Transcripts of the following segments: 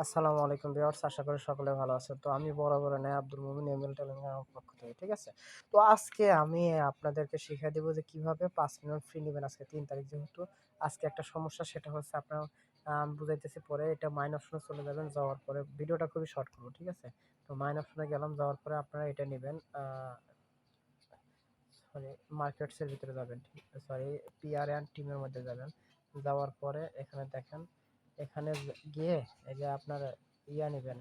আসসালামু আলাইকুম ভিউয়ার্স, আশা করি সকলে ভালো আছেন। তো আমি বরাবর ন্যায় আব্দুল মুমিন এমএল টেলিগ্রামের পক্ষ থেকে, ঠিক আছে? তো আজকে আমি আপনাদেরকে শিখিয়ে দেব যে কিভাবে ৫ মিনিট ফ্রি নিবেন আজকে ৩ তারিখ, যেহেতু আজকে একটা সমস্যা, সেটা হচ্ছে আপনার বুঝাইতেছি পরে। এটা মাইন অপশনে চলে যাবেন, যাওয়ার পরে ভিডিওটা খুবই শর্ট করব, ঠিক আছে? তো মাইন অপশনে গেলাম, যাওয়ার পরে আপনারা এটা নিবেন, সরি মার্কেটস এর ভিতরে যাবেন, ঠিক সরি পিআর এন্ড টিমের মধ্যে যাবেন। যাওয়ার পরে এখানে দেখেন, এখানে গিয়ে এই যে আপনার নেবেন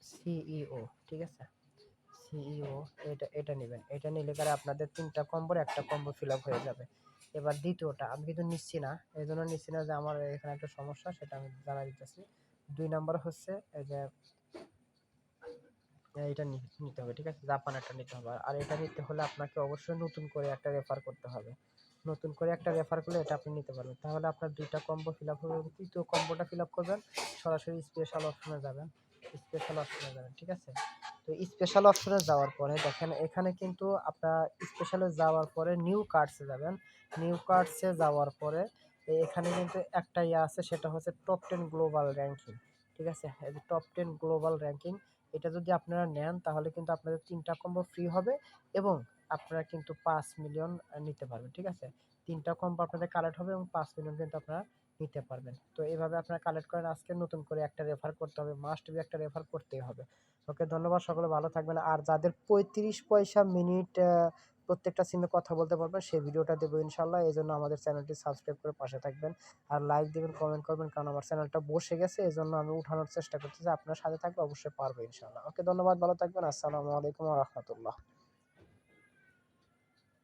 সিইও, ঠিক আছে? সিইও, এটা নেবেন। এটা নিলে পরে আপনাদের ৩টা কম্বোর একটা কম্বো ফিল আপ হয়ে যাবে। এবার দ্বিতীয়টা আমি কিন্তু নিচ্ছি না, এই জন্য নিচ্ছি না যে আমার এখানে একটা সমস্যা, সেটা আমি জানাই দিতেছি। ২ নাম্বার হচ্ছে এই যে এটা নিতে হবে, ঠিক আছে? জাপানেরটা নিতে হবে। আর এটা নিতে হলে আপনাকে অবশ্যই নতুন করে একটা রেফার করতে হবে। নতুন করে একটা রেফার করলে এটা আপনি নিতে পারবেন। তাহলে আপনার ২ টা কম্বো ফিল আপ হবে এবং ৩য় কম্বোটা ফিল আপ করবেন, সরাসরি স্পেশাল অপশনে যাবেন। স্পেশাল অপশনে যাবেন, ঠিক আছে? তো স্পেশাল অপশনে যাওয়ার পরে দেখেন, এখানে কিন্তু আপনার স্পেশালে যাওয়ার পরে নিউ কার্ডসে যাবেন। নিউ কার্ডসে যাওয়ার পরে এখানে কিন্তু একটা আছে, সেটা হচ্ছে টপ 10 গ্লোবাল র্যাঙ্কিং, ঠিক আছে? এই যে টপ 10 গ্লোবাল র্যাঙ্কিং, এটা যদি আপনারা নেন তাহলে কিন্তু আপনাদের ৩টা কম্বো ফ্রি হবে এবং আপনারা কিন্তু ৫ মিলিয়ন নিতে পারবেন, ঠিক আছে? ৩টা কম্বো আপনাদের কালেক্ট হবে এবং ৫ মিলিয়ন কিন্তু আপনারা নিতে পারবেন। তো এভাবে আপনারা কালেক্ট করেন। আজকে নতুন করে একটা রেফার করতে হবে, মাস্ট বি একটা রেফার করতেই হবে। ওকে, ধন্যবাদ, সকলে ভালো থাকবেন। আর যাদের ৩৫ পয়সা মিনিট প্রত্যেকটা সিমে কথা বলতে পারবেন, সেই ভিডিওটা দেবো ইনশাল্লাহ। এই জন্য আমাদের চ্যানেলটি সাবস্ক্রাইব করে পাশে থাকবেন, আর লাইক দিবেন, কমেন্ট করবেন, কারণ আমার চ্যানেলটা বসে গেছে, এই জন্য আমি উঠানোর চেষ্টা করতেছি। আপনার সাথে থাকলে অবশ্যই পারবো ইনশাল্লাহ। ওকে, ধন্যবাদ, ভালো থাকবেন। আসসালামু আলাইকুম ওয়া রাহমাতুল্লাহ।